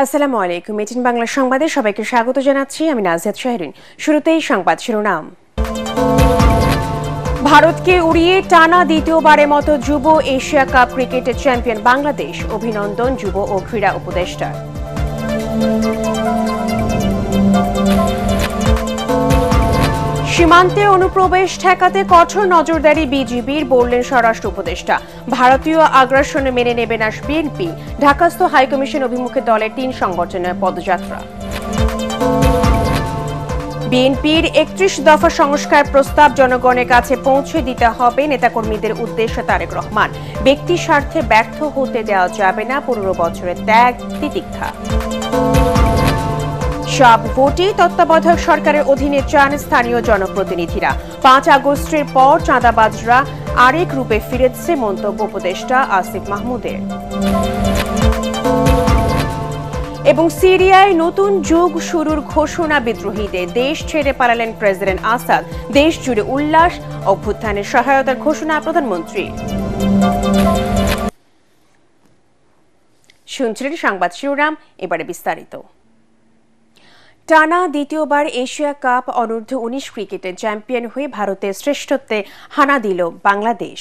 আসসালামু আলাইকুম। এটিএন বাংলা সংবাদে সবাইকে স্বাগত জানাচ্ছি। আমি নাজিয়াত শাহরিন। শুরুতেই সংবাদ শিরোনাম। ভারতকে উড়িয়ে টানা দ্বিতীয়বারের মতো যুব এশিয়া কাপ ক্রিকেটে চ্যাম্পিয়ন বাংলাদেশ, অভিনন্দন যুব ও ক্রীড়া উপদেষ্টা। সীমান্তে অনুপ্রবেশ ঠেকাতে কঠোর নজরদারি বিজিবির, বললেন স্বরাষ্ট্র উপদেষ্টা। ভারতীয় আগ্রাসনে মেনে নেবে না বিএনপি, ঢাকাস্থ হাইকমিশন অভিমুখে দলের ৩ সংগঠনের পদযাত্রা। বিএনপির ৩১ দফা সংস্কার প্রস্তাব জনগণের কাছে পৌঁছে দিতে হবে, নেতাকর্মীদের উদ্দেশ্যে তারেক রহমান। ব্যক্তি স্বার্থে ব্যর্থ হতে দেওয়া যাবে না, ১৫ বছরের ত্যাগ তিতিক্ষা। সব ভোটই তত্ত্বাবধায়ক সরকারের অধীনে চান স্থানীয় জনপ্রতিনিধিরা। ৫ আগস্টের পর চাঁদাবাজরা আরেক রূপে ফিরেছে, মন্তব্য উপদেষ্টা আসিফ মাহমুদের। এবং সিরিয়ায় নতুন যুগ শুরুর ঘোষণা বিদ্রোহীদের, দেশ ছেড়ে পালালেন প্রেসিডেন্ট আসাদ। দেশ জুড়ে উল্লাস, অভ্যুত্থানের সহায়তার ঘোষণা প্রধানমন্ত্রীর। শুনছিলেন সংবাদ শিরোনাম, এবারে বিস্তারিত। টানা দ্বিতীয়বার এশিয়া কাপ অনূর্ধ্ব-19 ক্রিকেটে চ্যাম্পিয়ন হয়ে ভারতের শ্রেষ্ঠত্বে হানা দিল বাংলাদেশ।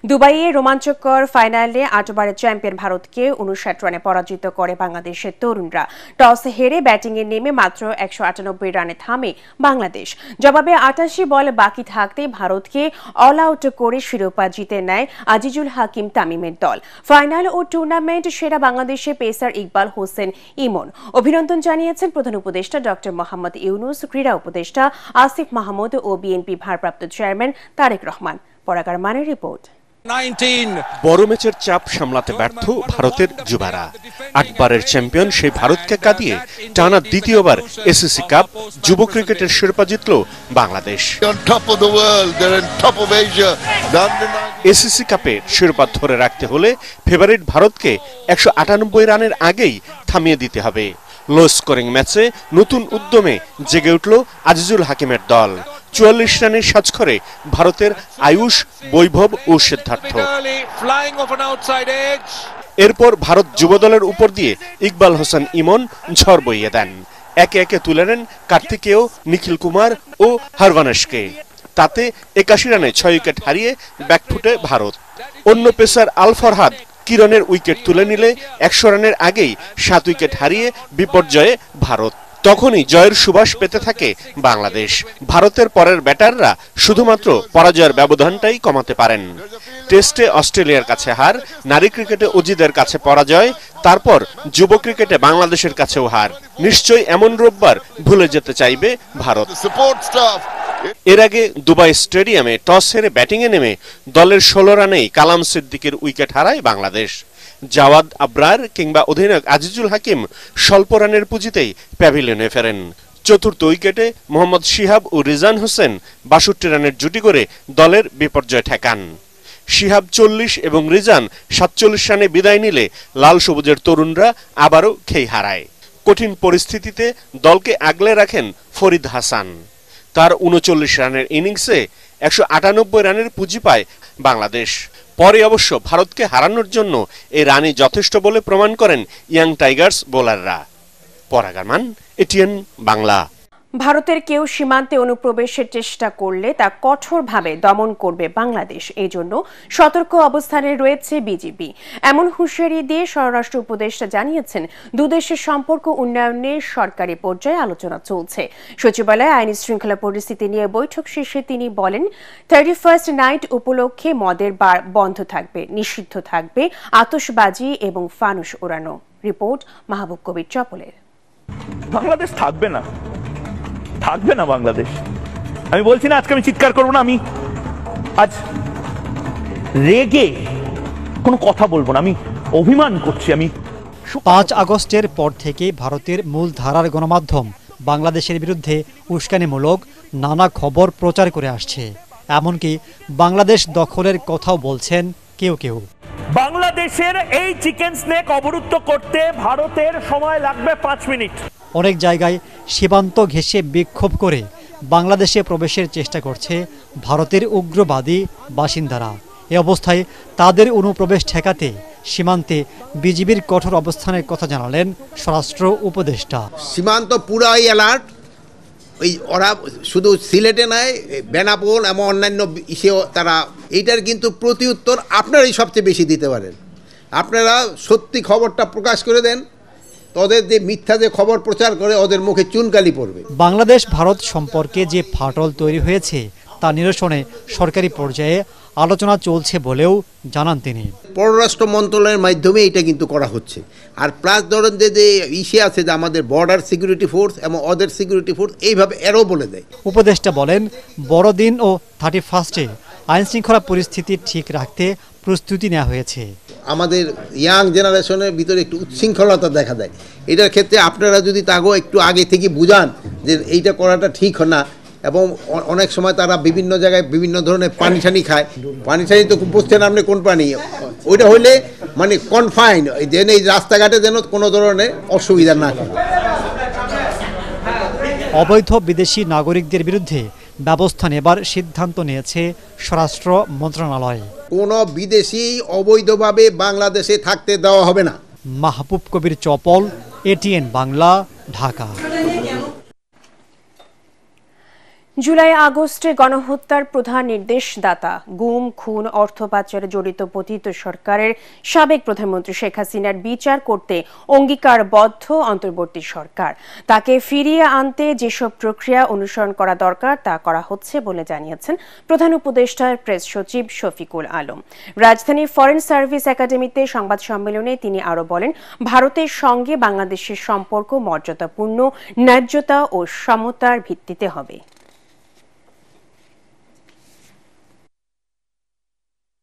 দুবাইয়ে রোমাঞ্চকর ফাইনালে ৮বারের চ্যাম্পিয়ন ভারতকে ৫৯ রানে পরাজিত করে বাংলাদেশের তরুণরা। টস হেরে ব্যাটিংয়ে নেমে মাত্র ১৯৮ রানে থামে বাংলাদেশ। জবাবে ৮৮ বল বাকি থাকতেই ভারতকে অল আউট করে শিরোপা জিতে নেয় আজিজুল হাকিম তামিমের দল। ফাইনাল ও টুর্নামেন্ট সেরা বাংলাদেশের পেসার ইকবাল হোসেন ইমন। অভিনন্দন জানিয়েছেন প্রধান উপদেষ্টা ডক্টর মোহাম্মদ ইউনুস, ক্রীড়া উপদেষ্টা আসিফ মাহমুদ ও বিএনপি ভারপ্রাপ্ত চেয়ারম্যান তারেক রহমান। পরাগার মানের রিপোর্ট। বড় ম্যাচের চাপ সামলাতে ব্যর্থ ভারতের যুবারা। ৮বারের চ্যাম্পিয়ন সেই ভারতকে কাঁদিয়ে টানা দ্বিতীয়বার এসিসি কাপ যুব ক্রিকেটের শিরোপা জিতল বাংলাদেশ। এসিসি কাপে শিরোপা ধরে রাখতে হলে ফেভারিট ভারতকে ১৯৮ রানের আগেই থামিয়ে দিতে হবে। লো স্কোরিং ম্যাচে নতুন উদ্যমে জেগে উঠল আজিজুল হাকিমের দল। ৪৪ রানের সাজ করে ভারতের আয়ুষ, বৈভব ও সিদ্ধার্থ। এরপর ভারত যুবদলের উপর দিয়ে ইকবাল হোসেন ইমন ঝড় বইয়ে দেন। একে একে তুলে নেন কার্তিকেয়, নিখিল কুমার ও হরভানেশকে। তাতে ৮১ রানে ৬ উইকেট হারিয়ে ব্যাকফুটে ভারত। অন্য পেসার আল ফরহাদ কিরণের উইকেট তুলে নিলে ১০০ রানের আগেই ৭ উইকেট হারিয়ে বিপর্যয়ে ভারত। তখনই জয়ের সুবাস পেতে থাকে বাংলাদেশ। ভারতের পরের ব্যাটাররা শুধুমাত্র পরাজয়ের ব্যবধানটাই কমাতে পারেন। টেস্টে অস্ট্রেলিয়ার কাছে হার, নারী ক্রিকেটে অজিদের কাছে পরাজয়, তারপর যুব ক্রিকেটে বাংলাদেশের কাছেও হার। নিশ্চয়ই এমন রোববার ভুলে যেতে চাইবে ভারত। এর আগে দুবাই স্টেডিয়ামে টস হেরে ব্যাটিংয়ে নেমে দলের ১৬ রানেই কালাম সিদ্দিকের উইকেট হারায় বাংলাদেশ। জাওয়াদ আবরার কিংবা অধিনায়ক আজিজুল হাকিম স্বল্প রানের পুঁজিতেই প্যাভিলিয়নে ফেরেন। চতুর্থ উইকেটে মোহাম্মদ শিহাব ও রিজান হোসেন ৬২ রানের জুটি করে দলের বিপর্যয় ঠেকান। শিহাব ৪০ এবং রিজান ৪৭ রানে বিদায় নিলে লাল সবুজের তরুণরা আবারও খেই হারায়। কঠিন পরিস্থিতিতে দলকে আগলে রাখেন ফরিদ হাসান। তার ৩৯ রানের ইনিংসে ১৯৮ রানের পুঁজি পায় বাংলাদেশ। পরে অবশ্য ভারতকে হারানোর জন্য এই রানই যথেষ্ট বলে প্রমাণ করেন ইয়াং টাইগার্স বোলাররা। পরাগারমান, এটিএন বাংলা। ভারতের কেউ সীমান্তে অনুপ্রবেশের চেষ্টা করলে তা কঠোরভাবে দমন করবে বাংলাদেশ। এই জন্য সতর্ক অবস্থানে রয়েছে বিজিবি। এমন হুঁশিয়ারি দিয়ে স্বরাষ্ট্র উপদেষ্টা জানিয়েছেন, দুদেশের সম্পর্ক উন্নয়নে সরকারি পর্যায়ে আলোচনা চলছে। সচিবালয়ে আইন শৃঙ্খলা পরিস্থিতি নিয়ে বৈঠক শেষে তিনি বলেন, 31st নাইট উপলক্ষে মদের বার বন্ধ থাকবে, নিষিদ্ধ থাকবে আতশবাজি এবং ফানুস ওড়ানো। রিপোর্ট মাহবুব কবির চপলের। বাংলাদেশ থাকবে না বাংলাদেশ। আমি বলছি না আজকে আমি চিৎকার করবো না, আমি আজ রেগে কোনো কথা বলবো না, আমি অভিমান করছি। আমি ৫ আগস্টের পর থেকে ভারতের মূল ধারার গণমাধ্যম বাংলাদেশের বিরুদ্ধে উস্কানিমূলক নানা খবর প্রচার করে আসছে। এমনকি বাংলাদেশ দখলের কথাও বলছেন কেউ কেউ। বাংলাদেশের এই চিকেন স্নেক অবরুদ্ধ করতে ভারতের সময় লাগবে ৫ মিনিট। অনেক জায়গায় সীমান্ত ঘেঁষে বিক্ষোভ করে বাংলাদেশে প্রবেশের চেষ্টা করছে ভারতের উগ্রবাদী বাসিন্দারা। এ অবস্থায় তাদের অনুপ্রবেশ ঠেকাতে সীমান্তে বিজিবির কঠোর অবস্থানের কথা জানালেন স্বরাষ্ট্র উপদেষ্টা। সীমান্ত পুরাই অ্যালার্ট। ওরা শুধু সিলেটে নয়, বেনাপোল এবং অন্যান্য ইসেও তারা এইটার কিন্তু প্রতি উত্তর আপনারাই সবচেয়ে বেশি দিতে পারেন। আপনারা সত্যি খবরটা প্রকাশ করে দেন, তাদের যে মিথ্যা যে খবর প্রচার করে ওদের মুখে চুনকালি পড়বে। বাংলাদেশ ভারত সম্পর্কে যে ফাটল তৈরি হয়েছে তা নিরসনে সরকারি পর্যায়ে আলোচনা চলছে বলেও জানান তিনি। পররাষ্ট্র মন্ত্রণালয়ের মাধ্যমে এটা কিন্তু করা হচ্ছে। আর প্লাস ধরেন যে ইসে আছে যে আমাদের বর্ডার সিকিউরিটি ফোর্স এবং অদের সিকিউরিটি ফোর্স এইভাবে এরও বলে দেয়। উপদেষ্টা বলেন, বড়দিন ও 31-এ আইনশৃঙ্খলা পরিস্থিতি ঠিক রাখতে প্রস্তুতি নেওয়া হয়েছে। আমাদের ইয়াং জেনারেশনের ভিতরে একটু উচ্ছৃঙ্খলতা দেখা দেয়। এটার ক্ষেত্রে আপনারা যদি তাকেও একটু আগে থেকে বুঝান যে এইটা করাটা ঠিক না, এবং অনেক সময় তারা বিভিন্ন জায়গায় বিভিন্ন ধরনের পানি টানি খায়। পানি টানি তো বুঝছেন আপনি কোন পানি, ওইটা হইলে মানে কনফাইন, যেন এই রাস্তাঘাটে যেন কোনো ধরনের অসুবিধা না হয়। অবৈধ বিদেশি নাগরিকদের বিরুদ্ধে ব্যবস্থা নেবার সিদ্ধান্ত নিয়েছে স্বরাষ্ট্র মন্ত্রণালয়। কোনো বিদেশি অবৈধভাবে বাংলাদেশে থাকতে দেওয়া হবে না। মাহবুব কবির চপল, এটিএন বাংলা, ঢাকা। জুলাই আগস্টে গণহত্যার প্রধান নির্দেশদাতা, গুম খুন অর্থ পাচারে জড়িত পতিত সরকারের সাবেক প্রধানমন্ত্রী শেখ হাসিনার বিচার করতে অঙ্গীকারবদ্ধ অন্তর্বর্তী সরকার। তাকে ফিরিয়ে আনতে যেসব প্রক্রিয়া অনুসরণ করা দরকার তা করা হচ্ছে বলে জানিয়েছেন প্রধান উপদেষ্টার প্রেস সচিব শফিকুল আলম। রাজধানীর ফরেন সার্ভিস একাডেমিতে সংবাদ সম্মেলনে তিনি আরও বলেন, ভারতের সঙ্গে বাংলাদেশের সম্পর্ক মর্যাদাপূর্ণ, ন্যায্যতা ও সমতার ভিত্তিতে হবে।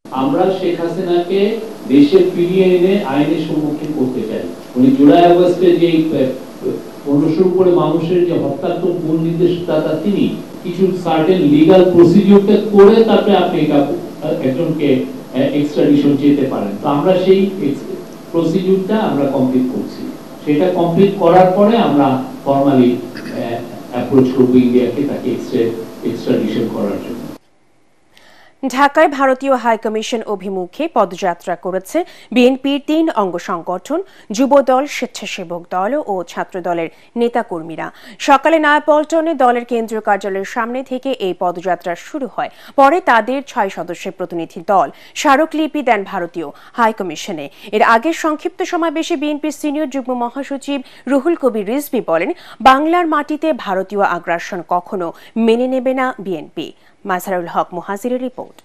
আমরা শেখ হাসিনাকে দেশে ফিরিয়ে এনে আইনের সম্মুখীন করতে চাই। উনি জুলাই আগস্টে যে অনুসরণ করে মানুষের যে হত্যাত্মক মূল নির্দেশদাতা, তিনি কিছু সার্টেন লিগাল প্রসিডিউরটা করে তারপরে আপনি একজনকে এক্সট্রাডিশন যেতে পারেন। তো আমরা সেই প্রসিডিউরটা আমরা কমপ্লিট করছি। সেটা কমপ্লিট করার পরে আমরা ফর্মালি অ্যাপ্রোচ করবো ইন্ডিয়াকে তাকে এক্সট্রাডিশন করার জন্য। ঢাকায় ভারতীয় হাইকমিশন অভিমুখে পদযাত্রা করেছে বিএনপির 3 অঙ্গ সংগঠন, যুবদল, স্বেচ্ছাসেবক দল ও ছাত্রদলের নেতাকর্মীরা। সকালে নয়াপল্টনে দলের কেন্দ্রীয় কার্যালয়ের সামনে থেকে এই পদযাত্রা শুরু হয়। পরে তাদের 6 সদস্যের প্রতিনিধি দল স্মারকলিপি দেন ভারতীয় হাইকমিশনে। এর আগে সংক্ষিপ্ত সমাবেশে বিএনপির সিনিয়র যুগ্ম মহাসচিব রুহুল কবির রিজভী বলেন, বাংলার মাটিতে ভারতীয় আগ্রাসন কখনো মেনে নেবে না বিএনপি। মাসহারুল হক মুহাজিরের রিপোর্ট।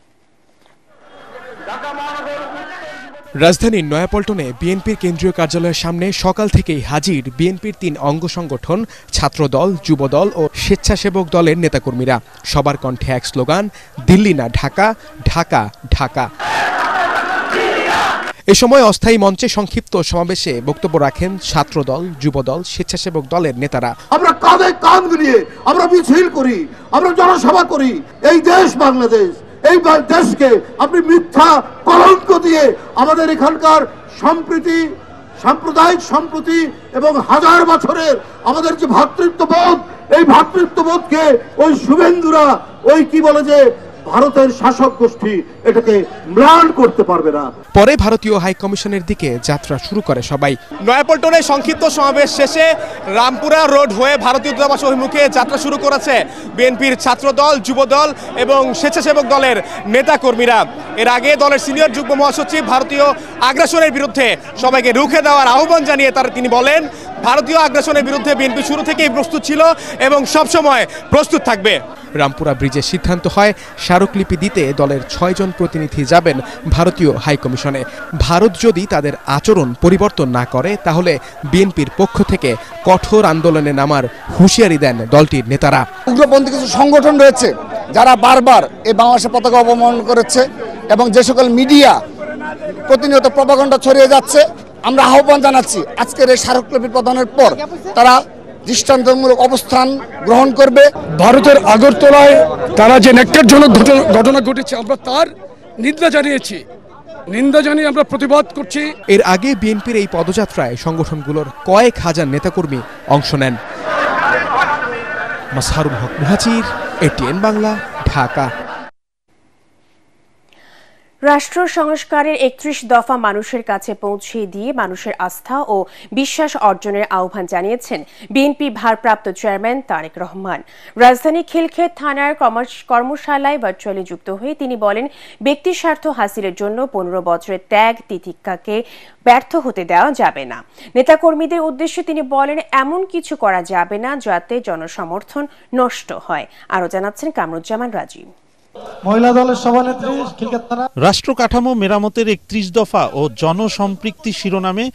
রাজধানীর নয়াপল্টনে বিএনপির কেন্দ্রীয় কার্যালয়ের সামনে সকাল থেকেই হাজির বিএনপির 3 অঙ্গ সংগঠন, ছাত্রদল, যুবদল ও স্বেচ্ছাসেবক দলের নেতাকর্মীরা। সবার কণ্ঠে এক স্লোগান, দিল্লি না ঢাকা, ঢাকা ঢাকা। এ সময় অস্থায়ী মঞ্চে সংক্ষিপ্ত সমাবেশে বক্তব্য রাখেন ছাত্রদল, যুবদল, স্বেচ্ছাসেবক দলের নেতারা। আমরা কাঁধে কাঁধ মিলিয়ে আমরা মিছিল করি, আমরা জনসভা করি। এই দেশ বাংলাদেশ, এই দেশকে আপনি মিথ্যা কলঙ্ক দিয়ে আমাদের এখানকার সম্প্রীতি, সাম্প্রদায়িক সম্প্রীতি এবং হাজার বছরের আমাদের যে ভ্রাতৃত্ববোধ, এই ভ্রাতৃত্ববোধকে ওই শুভেন্দুরা, ওই কি বলে যে ভারতের শাসক গোষ্ঠী, এটাকে ম্লান করতে পারবে না। পরে ভারতীয় হাইকমিশনের দিকে যাত্রা শুরু করে সবাই। নয়াপল্টনে সংক্ষিপ্ত সমাবেশ শেষে রামপুরা রোড হয়ে ভারতীয় দূতাবাস অভিমুখে যাত্রা শুরু করেছে বিএনপির ছাত্রদল, যুবদল এবং স্বেচ্ছাসেবক দলের নেতাকর্মীরা। এর আগে দলের সিনিয়র যুগ্ম মহাসচিব ভারতীয় আগ্রাসনের বিরুদ্ধে সবাইকে রুখে দেওয়ার আহ্বান জানিয়ে তিনি বলেন, ভারতীয় আগ্রাসনের বিরুদ্ধে বিএনপি শুরু থেকেই প্রস্তুত ছিল এবং সবসময় প্রস্তুত থাকবে। রামপুরা ব্রিজে সিদ্ধান্ত হয় স্মারকলিপি দিতে দলের 6 জন প্রতিনিধি যাবেন ভারতীয় হাইকমিশনে। ভারত যদি তাদের আচরণ পরিবর্তন না করে তাহলে বিএনপির পক্ষ থেকে কঠোর আন্দোলনে নামার হুঁশিয়ারি দেন দলটির নেতারা। উগ্রপন্থী কিছু সংগঠন রয়েছে যারা বারবার এই বাংলাদেশের পতাকা অবমাননা করেছে এবং যে সকল মিডিয়া প্রতিনিয়ত প্রপাগান্ডা ছড়িয়ে যাচ্ছে, আমরা আহ্বান জানাচ্ছি আজকের এই স্মারকলিপি প্রদানের পর তারা দৃষ্টান্তমূলক অবস্থান গ্রহণ করবে। ভারতের আগরতলায় তারা যে ন্যাক্কারজনক ঘটনা ঘটেছে, আমরা তার নিন্দা জানিয়ে আমরা প্রতিবাদ করছি। এর আগে বিএনপির এই পদযাত্রায় সংগঠনগুলোর কয়েক হাজার নেতাকর্মী অংশ নেন। মাসহারুল হক মুহাজির, এটিএন বাংলা, ঢাকা। রাষ্ট্র সংস্কারের ৩১ দফা মানুষের কাছে পৌঁছে দিয়ে মানুষের আস্থা ও বিশ্বাস অর্জনের আহ্বান জানিয়েছেন বিএনপি ভারপ্রাপ্ত চেয়ারম্যান তারেক রহমান। রাজধানী খিলক্ষেত থানার কর্মশালায় ভার্চুয়ালি যুক্ত হয়ে তিনি বলেন, ব্যক্তি স্বার্থ হাসিলের জন্য ১৫ বছরের ত্যাগ তিতিক্ষাকে ব্যর্থ হতে দেওয়া যাবে না। নেতাকর্মীদের উদ্দেশ্যে তিনি বলেন, এমন কিছু করা যাবে না যাতে জনসমর্থন নষ্ট হয়। আরও জানাচ্ছেন কামরুজ্জামান রাজীব। মহিলা দলের সভানেত্রী রাষ্ট্র কাঠামো মেরামতের ৩১ দফা ও জনসম্পৃক্তি শিরোনামে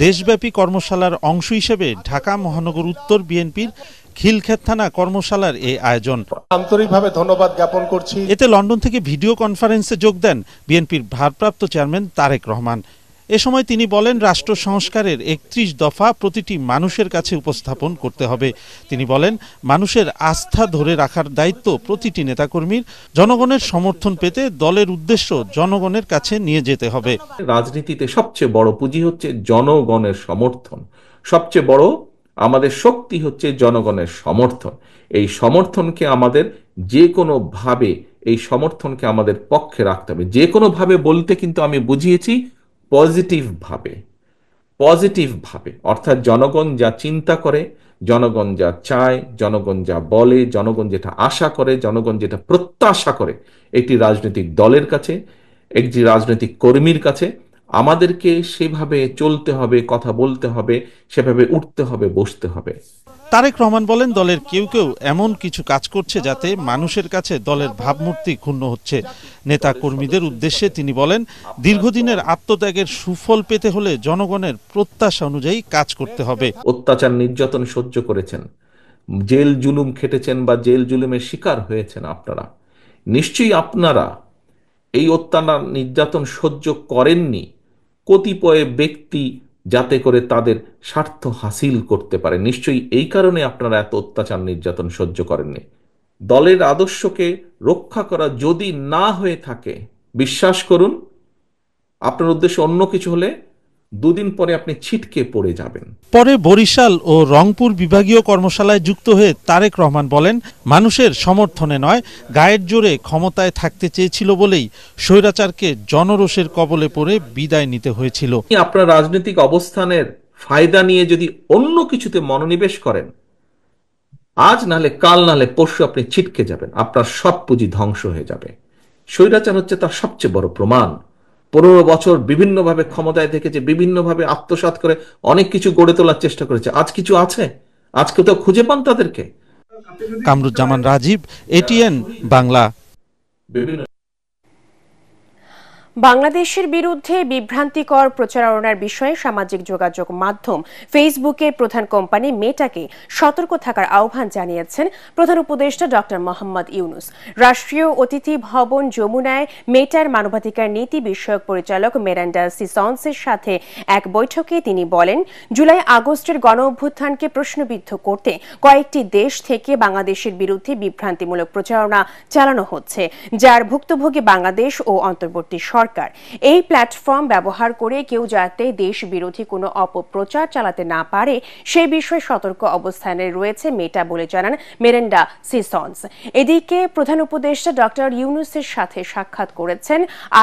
দেশব্যাপী কর্মশালার অংশ হিসেবে ঢাকা মহানগর উত্তর বিএনপির খিলক্ষেত থানা কর্মশালার এই আয়োজন। আন্তরিকভাবে ধন্যবাদ জ্ঞাপন করছি। এতে লন্ডন থেকে ভিডিও কনফারেন্সে যোগ দেন বিএনপির ভারপ্রাপ্ত চেয়ারম্যান তারেক রহমান। এ সময় তিনি বলেন, রাষ্ট্র সংস্কারের ৩১ দফা প্রতিটি মানুষের কাছে উপস্থাপন করতে হবে। তিনি বলেন, মানুষের আস্থা ধরে রাখার দায়িত্ব প্রতিটি নেতাকর্মীর। জনগণের সমর্থন পেতে দলের উদ্দেশ্য জনগণের কাছে নিয়ে যেতে হবে। রাজনীতিতে সবচেয়ে বড় পুঁজি হচ্ছে জনগণের সমর্থন, সবচেয়ে বড় আমাদের শক্তি হচ্ছে জনগণের সমর্থন। এই সমর্থনকে আমাদের যে কোনো ভাবে এই সমর্থনকে আমাদের পক্ষে রাখতে হবে। যে কোনো ভাবে বলতে কিন্তু আমি বুঝিয়েছি পজিটিভভাবে, অর্থাৎ জনগণ যা চিন্তা করে, জনগণ যা চায়, জনগণ যা বলে, জনগণ যেটা আশা করে, জনগণ যেটা প্রত্যাশা করে, একটি রাজনৈতিক দলের কাছে, একটি রাজনৈতিক কর্মীর কাছে আমাদেরকে সেভাবে চলতে হবে, কথা বলতে হবে, সেভাবে উঠতে হবে, বসতে হবে। তারেক রহমান বলেন, দলের কেউ কেউ এমন কিছু কাজ করছে যাতে মানুষের কাছে দলের ভাবমূর্তি ক্ষুণ্ণ হচ্ছে। নেতা কর্মীদের উদ্দেশ্যে তিনি বলেন, দীর্ঘদিনের আত্মত্যাগের সুফল পেতে হলে জনগণের প্রত্যাশা অনুযায়ী কাজ করতে হবে। অত্যাচার নির্যাতন সহ্য করেছেন, জেল জুলুম খেটেছেন বা জেল জুলুমের শিকার হয়েছেন আপনারা। নিশ্চয়ই আপনারা এই অত্যাচার নির্যাতন সহ্য করেননি কতিপয় ব্যক্তি যাতে করে তাদের স্বার্থ হাসিল করতে পারে। নিশ্চয়ই এই কারণে আপনারা এত অত্যাচার নির্যাতন সহ্য করেননি। দলের আদর্শকে রক্ষা করা যদি না হয়ে থাকে, বিশ্বাস করুন আপনার উদ্দেশ্য অন্য কিছু হলে দুদিন পরে আপনি ছিটকে পড়ে যাবেন। পরে বরিশাল ও রংপুর বিভাগীয় কর্মশালায় যুক্ত হয়ে তারেক রহমান বলেন, মানুষের সমর্থনে নয়, গায়ের জোরে ক্ষমতায় থাকতে চেয়েছিল বলেই স্বৈরাচারকে জনরোষের কবলে পড়ে বিদায় নিতে হয়েছিল। আপনার রাজনৈতিক অবস্থানের ফায়দা নিয়ে যদি অন্য কিছুতে মনোনিবেশ করেন, আজ নালে কাল নালে পরশু আপনি ছিটকে যাবেন, আপনার সব পুঁজি ধ্বংস হয়ে যাবে। স্বৈরাচার হচ্ছে তার সবচেয়ে বড় প্রমাণ। 15 বছর বিভিন্নভাবে ক্ষমতায় থেকেছে, বিভিন্নভাবে আত্মসাৎ করে অনেক কিছু গড়ে তোলার চেষ্টা করেছে। আজ কিছু আছে? আজকে তো খুঁজে পান তাদেরকে। কামরুজ্জামান রাজীব, এটিএন বাংলা। বাংলাদেশের বিরুদ্ধে বিভ্রান্তিকর প্রচারণার বিষয়ে সামাজিক যোগাযোগ মাধ্যম ফেসবুকের প্রধান কোম্পানি মেটাকে সতর্ক থাকার আহ্বান জানিয়েছেন প্রধান উপদেষ্টা ডক্টর মোহাম্মদ ইউনুস। রাষ্ট্রীয় অতিথি ভবন যমুনায় মেটার মানবাধিকার নীতি বিষয়ক পরিচালক মিরান্ডা সিসন্সের সাথে এক বৈঠকে তিনি বলেন, জুলাই আগস্টের গণঅভ্যুত্থানকে প্রশ্নবিদ্ধ করতে কয়েকটি দেশ থেকে বাংলাদেশের বিরুদ্ধে বিভ্রান্তিমূলক প্রচারণা চালানো হচ্ছে, যার ভুক্তভোগী বাংলাদেশ ও অন্তর্বর্তী সরকার। এই প্ল্যাটফর্ম ব্যবহার করে কেউ যাতে দেশ বিরোধী কোনো অপপ্রচার চালাতে না পারে সে বিষয়ে সতর্ক অবস্থানে রয়েছে মেটা বলে জানান মিরান্ডা সিসন্স। এদিকে প্রধান উপদেষ্টা ডক্টর ইউনুসের সাথে সাক্ষাৎ করেছেন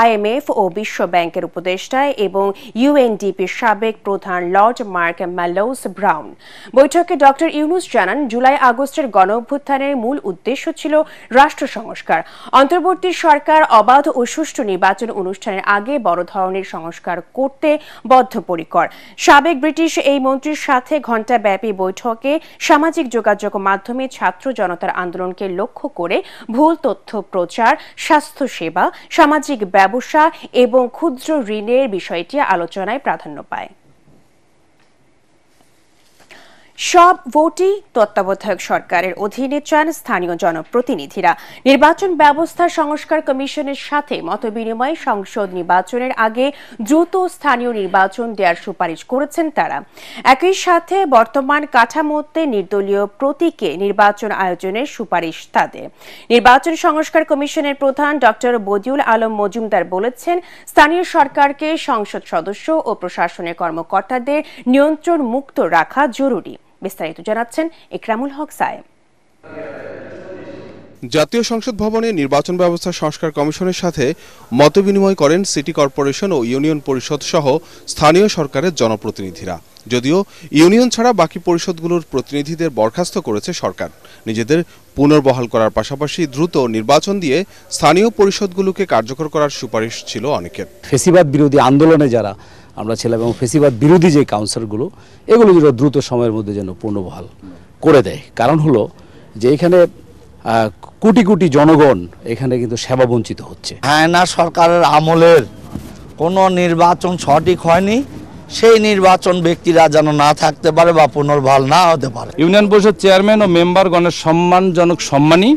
IMF ও বিশ্ব ব্যাংকের উপদেষ্টা এবং UNDPর সাবেক প্রধান লর্ড মার্ক ম্যালোস ব্রাউন। বৈঠকে ডক্টর ইউনুস জানান, জুলাই আগস্টের গণঅভ্যুত্থানের মূল উদ্দেশ্য ছিল রাষ্ট্র সংস্কার। অন্তর্বর্তী সরকার অবাধ ও সুষ্ঠু নির্বাচন অনুষ্ঠানের আগে বড় ধরনের সংস্কার করতে বদ্ধপরিকর। সাবেক ব্রিটিশ এই মন্ত্রীর সাথে ঘণ্টাব্যাপী বৈঠকে সামাজিক যোগাযোগ মাধ্যমে ছাত্র জনতার আন্দোলনকে লক্ষ্য করে ভুল তথ্য প্রচার, স্বাস্থ্যসেবা, সামাজিক ব্যবসা এবং ক্ষুদ্র ঋণের বিষয়টি আলোচনায় প্রাধান্য পায়। সব ভোটই তত্ত্বাবধায়ক সরকারের অধীনে চান স্থানীয় জনপ্রতিনিধিরা। নির্বাচন ব্যবস্থা সংস্কার কমিশনের সাথে মতবিনিময় সংসদ নির্বাচনের আগে দ্রুত স্থানীয় নির্বাচন দেওয়ার সুপারিশ করেছেন তারা। একই সাথে বর্তমান কাঠামোতে নির্দলীয় প্রতীকে নির্বাচন আয়োজনের সুপারিশ তাদের। নির্বাচন সংস্কার কমিশনের প্রধান ডক্টর বদিউল আলম মজুমদার বলেছেন, স্থানীয় সরকারকে সংসদ সদস্য ও প্রশাসনের কর্মকর্তাদের নিয়ন্ত্রণ মুক্ত রাখা জরুরি। বিস্তারিত জানাচ্ছেন ইকরামুল হক সায়েম। জাতীয় সংসদ ভবনে নির্বাচন ব্যবস্থা সংস্কার কমিশনের সাথে মতবিনিময় করেন সিটি কর্পোরেশন ও ইউনিয়ন পরিষদ সহ স্থানীয় সরকারের জনপ্রতিনিধিরা। যদিও ইউনিয়ন ছাড়া বাকি পরিষদগুলোর প্রতিনিধিদের বরখাস্ত করেছে সরকার। নিজেদের পুনর্বহাল করার পাশাপাশি দ্রুত নির্বাচন দিয়ে স্থানীয় পরিষদগুলোকে কার্যকর করার সুপারিশ ছিল অনেকের। ফেসিবাদ বিরোধী আন্দোলনে যারা আমরা ছিলাম এবং ফেসিবাদ বিরোধী যে কাউন্সিলগুলো এগুলো যেন দ্রুত সময়ের মধ্যে যেন পুনর্বহাল করে দেয়। কারণ হলো যে এখানে কোটি কোটি জনগণ এখানে কিন্তু সেবা বঞ্চিত হচ্ছে। হায়না সরকারের আমলের কোনো নির্বাচন সঠিক হয়নি, সেই নির্বাচন ব্যক্তিরা যেন না থাকতে পারে বা পুনর্বহাল না হতে পারে। ইউনিয়ন পরিষদ চেয়ারম্যান ও মেম্বারগণের সম্মানজনক সম্মানী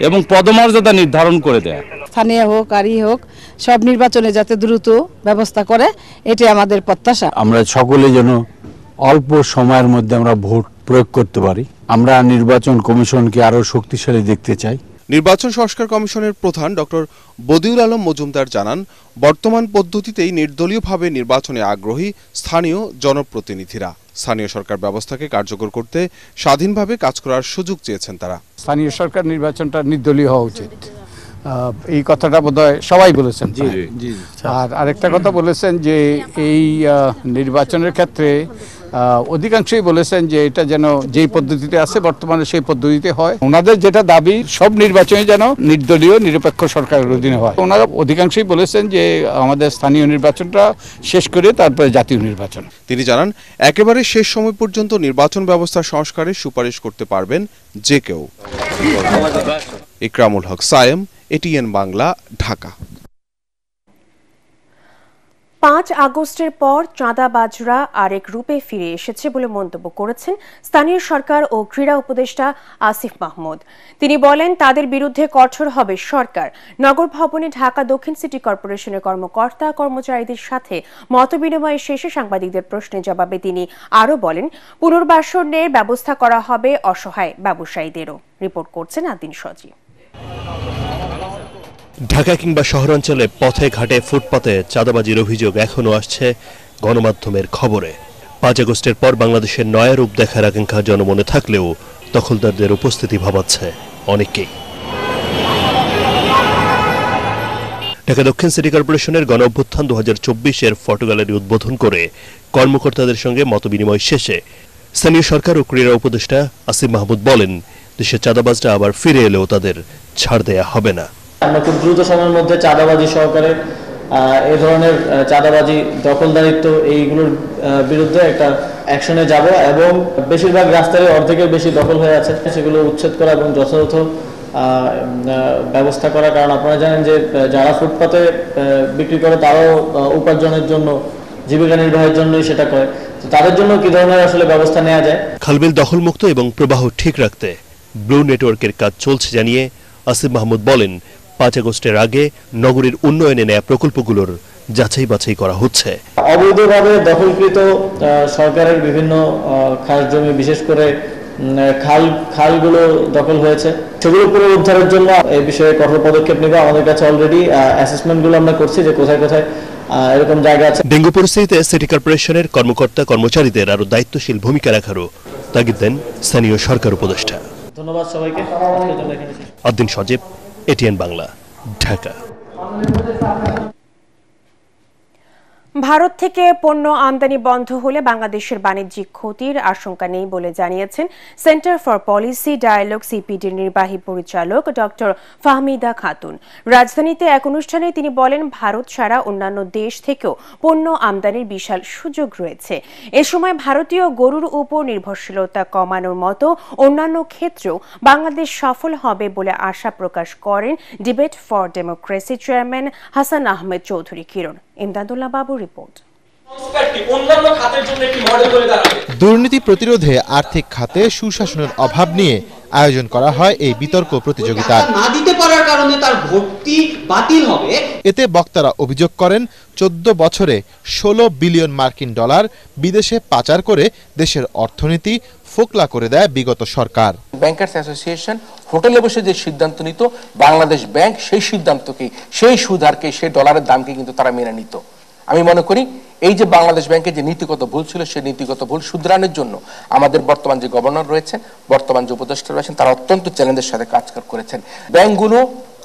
এবং পদমর্যাদা নির্ধারণ করে দেয়। স্থানীয় হোক আর হোক সব নির্বাচনে যাতে দ্রুত ব্যবস্থা করে, এটাই আমাদের প্রত্যাশা। আমরা সকলে যেন অল্প সময়ের মধ্যে আমরা ভোট প্রয়োগ করতে পারি। আমরা নির্বাচন কমিশনকে আরো শক্তিশালী দেখতে চাই। নির্বাচন সংস্কার কমিশনের প্রধান ডক্টর বদিউল আলম মজুমদার জানান, বর্তমান পদ্ধতিতেই নির্দলীয়ভাবে নির্বাচনে আগ্রহী স্থানীয় জনপ্রতিনিধিরা। স্থানীয় সরকার ব্যবস্থাকে কার্যকর করতে স্বাধীনভাবে কাজ করার সুযোগ চেয়েছেন তারা। স্থানীয় সরকার নির্বাচনটা নির্দলীয় হওয়া উচিত, এই কথাটা বোধহয় সবাই বলেছেন। আর আরেকটা কথা বলেছেন যে এই নির্বাচনের ক্ষেত্রে অধিকাংশই বলেছেন যে এটা যেন যেই পদ্ধতিতে আছে বর্তমানে সেই পদ্ধতিতে হয়। ওনাদের যেটা দাবি সব নির্বাচনে যেন নির্দলীয় নিরপেক্ষ সরকারের অধীনে হয়। ওনারা অধিকাংশই বলেছেন যে আমাদের স্থানীয় নির্বাচনটা শেষ করে তারপরে জাতীয় নির্বাচন। তিনি জানান, একেবারে শেষ সময় পর্যন্ত নির্বাচন ব্যবস্থা সংস্কারের সুপারিশ করতে পারবেন যে কেউ। ইকরামুল হক সায়েম, এটিএন বাংলা, ঢাকা। 5 আগস্টের পর চাঁদাবাজরা আরেক রূপে ফিরে এসেছে বলে মন্তব্য করেছেন স্থানীয় সরকার ও ক্রীড়া উপদেষ্টা আসিফ মাহমুদ। তিনি বলেন, তাদের বিরুদ্ধে কঠোর হবে সরকার। নগর ভবনে ঢাকা দক্ষিণ সিটি কর্পোরেশনের কর্মকর্তা কর্মচারীদের সাথে মতবিনিময় শেষে সাংবাদিকদের প্রশ্নের জবাবে তিনি আরও বলেন, পুনর্বাসনের ব্যবস্থা করা হবে অসহায় ব্যবসায়ীদেরও। রিপোর্ট করছেন আদিন সজীব। ঢাকা কিংবা শহরাঞ্চলে পথে ঘাটে ফুটপাতে চাঁদাবাজির অভিযোগ এখনো আসছে গণমাধ্যমের খবরে। 5 আগস্টের পর বাংলাদেশের নয়া রূপ দেখার আকাঙ্ক্ষা জনমনে থাকলেও দখলদারদের উপস্থিতি ভাবাচ্ছে অনেকেই। ঢাকা দক্ষিণ সিটি কর্পোরেশনের গণ অভ্যুত্থান 2024-এর ফটো গ্যালারি উদ্বোধন করে কর্মকর্তাদের সঙ্গে মতবিনিময় শেষে স্থানীয় সরকার ও ক্রীড়া উপদেষ্টা আসিফ মাহমুদ বলেন, দেশের চাঁদাবাজরা আবার ফিরে এলেও তাদের ছাড় দেয়া হবে না। আমরা খুব দ্রুত সময়ের মধ্যে চাঁদাবাজি সহকারে এই ধরনের চাঁদাবাজি, দখলদারিত্ব এইগুলোর বিরুদ্ধে একটা অ্যাকশনে যাব এবং বেশিরভাগ রাস্তায় অর্ধেকের বেশি দখল হয়ে আছে, সেগুলো উচ্ছেদ করা এবং যথাযথ ব্যবস্থা করা। কারণ আপনারা জানেন যে যারা ফুটপাতে বিক্রি করে তারাও উপার্জনের জন্য, জীবিকা নির্বাহের জন্যই সেটা করে। তো তাদের জন্য কি ধরনের আসলে ব্যবস্থা নেওয়া যায়? খালবিল দখলমুক্ত এবং প্রবাহ ঠিক রাখতে ব্লু নেটওয়ার্কের কাজ চলছে জানিয়ে আসিফ মাহমুদ বলেন, 5 আগস্টের আগে নগরীর উন্নয়নে নেয়া প্রকল্পগুলোর যাচাই বাছাই করা হচ্ছে। অবৈধভাবে দখলকৃত সরকারের বিভিন্ন খাস জমি, বিশেষ করে খালগুলো দখল হয়েছে, সেগুলো পুনরুদ্ধারের জন্য এই বিষয়ে কঠোর পদক্ষেপ নেবে। আমাদের কাছে অলরেডি অ্যাসেসমেন্টগুলো আমরা করছি যে কোথায় কোথায় এরকম জায়গা আছে। ডেঙ্গু পরিস্থিতিতে সিটি কর্পোরেশনের কর্মকর্তা কর্মচারীদের আরো দায়িত্বশীল ভূমিকা রাখারও তাগিদ দেন স্থানীয় সরকার উপদেষ্টা। ধন্যবাদ সবাইকে। আদিন সজীব, এটিএন বাংলা, ঢাকা। ভারত থেকে পণ্য আমদানি বন্ধ হলে বাংলাদেশের বাণিজ্যিক ক্ষতির আশঙ্কা নেই বলে জানিয়েছেন সেন্টার ফর পলিসি ডায়ালগ সিপিডির নির্বাহী পরিচালক ডক্টর ফাহমিদা খাতুন। রাজধানীতে এক অনুষ্ঠানে তিনি বলেন, ভারত ছাড়া অন্যান্য দেশ থেকেও পণ্য আমদানির বিশাল সুযোগ রয়েছে। এ সময় ভারতীয় গরুর উপর নির্ভরশীলতা কমানোর মতো অন্যান্য ক্ষেত্রেও বাংলাদেশ সফল হবে বলে আশা প্রকাশ করেন debate for democracy chairman Hasan Ahmed Chowdhury Kiran. Imdadullah Babu report. দুর্নীতি প্রতিরোধে আর্থিক খাতে সুশাসনের অভাব নিয়ে আয়োজন করা হয় এই বিতর্ক প্রতিযোগিতা। না দিতে পারার কারণে তার ভর্তি বাতিল হবে। এতে বক্তারা অভিযোগ করেন, 14 বছরে 16 বিলিয়ন মার্কিন ডলার বিদেশে পাচার করে দেশের অর্থনীতি ফোকলা করে দেয় বিগত সরকার। ব্যাংকার্স অ্যাসোসিয়েশন হোটেলে বসে যে সিদ্ধান্ত নিত, বাংলাদেশ ব্যাংক সেই সিদ্ধান্তকে, সেই সুদ হারকে, সেই ডলারের দামকে কিন্তু তারা মেনে নিত আমি মনে করি এই যে বাংলাদেশ ব্যাংকের যে নীতিগত ভুল ছিল সেই নীতিগত ভুল শুধরানোর জন্য আমাদের বর্তমান যে গভর্নর রয়েছেন, বর্তমান যে উপদেষ্টা রয়েছেন, তারা অত্যন্ত চ্যালেঞ্জের সাথে কাজ করেছেন। ব্যাংকগুলো